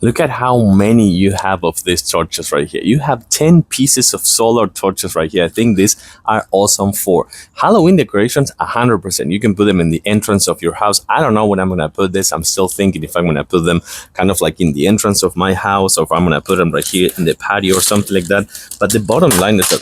Look at how many you have of these torches right here. You have 10 pieces of solar torches right here. I think these are awesome for Halloween decorations, 100%. You can put them in the entrance of your house. I don't know when I'm going to put this. I'm still thinking if I'm going to put them kind of like in the entrance of my house, or if I'm going to put them right here in the patio or something like that. But the bottom line is that,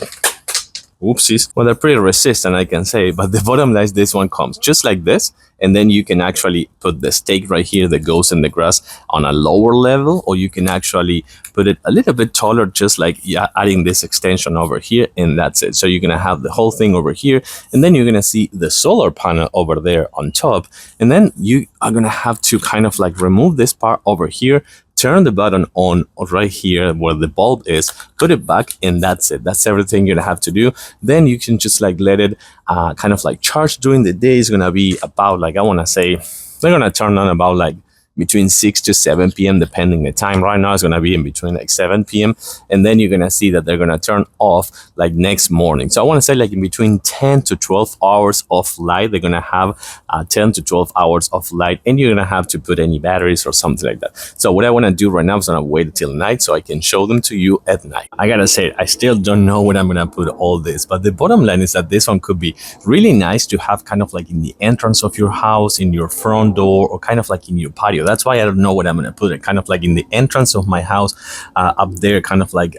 oopsies. Well, they're pretty resistant, I can say, but the bottom line is this one comes just like this. And then you can actually put the stake right here that goes in the grass on a lower level, or you can actually put it a little bit taller, just like, yeah, adding this extension over here, and that's it. So you're gonna have the whole thing over here, and then you're gonna see the solar panel over there on top. And then you are gonna have to kind of like remove this part over here, turn the button on right here where the bulb is, put it back, and that's it. That's everything you're gonna have to do. Then you can just like let it kind of like charge during the day. Is gonna be about like, I want to say they're gonna turn on about like between 6 to 7 p.m. depending the time. Right now it's going to be in between like 7 p.m. and then you're going to see that they're going to turn off like next morning. So I want to say like in between 10 to 12 hours of light. They're going to have 10 to 12 hours of light, and you're going to have to put any batteries or something like that. So what I want to do right now is going to wait until night so I can show them to you at night. I gotta say, I still don't know where I'm going to put all this, but the bottom line is that this one could be really nice to have kind of like in the entrance of your house, in your front door, or kind of like in your patio. That's why I don't know what I'm gonna put it, kind of like in the entrance of my house, up there, kind of like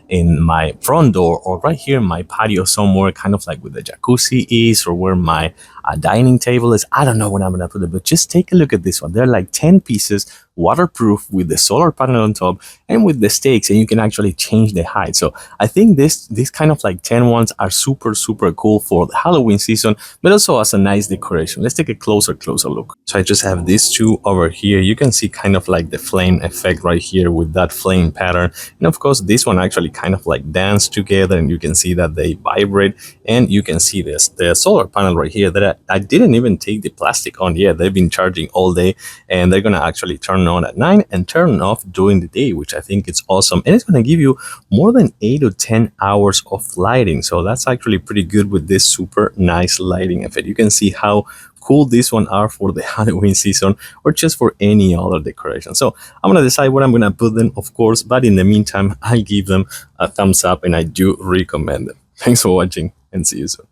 in my front door, or right here in my patio somewhere, kind of like with the jacuzzi is, or where my dining table is. I don't know what I'm gonna put it, but just take a look at this one. They're like 10 pieces, waterproof, with the solar panel on top and with the stakes, and you can actually change the height. So I think these kind of like 10 ones are super cool for the Halloween season, but also as a nice decoration. Let's take a closer look. So I just have these two over here. You can see kind of like the flame effect right here with that flame pattern, and of course this one actually kind of like dance together, and you can see that they vibrate. And you can see the solar panel right here that I didn't even take the plastic on yet. They've been charging all day, and they're gonna actually turn on at 9 and turn off during the day, which I think is awesome. And it's gonna give you more than 8 to 10 hours of lighting. So that's actually pretty good with this super nice lighting effect. You can see how cool these one are for the Halloween season, or just for any other decoration. So I'm gonna decide where I'm gonna put them, of course, but in the meantime, I give them a thumbs up and I do recommend them. Thanks for watching, and see you soon.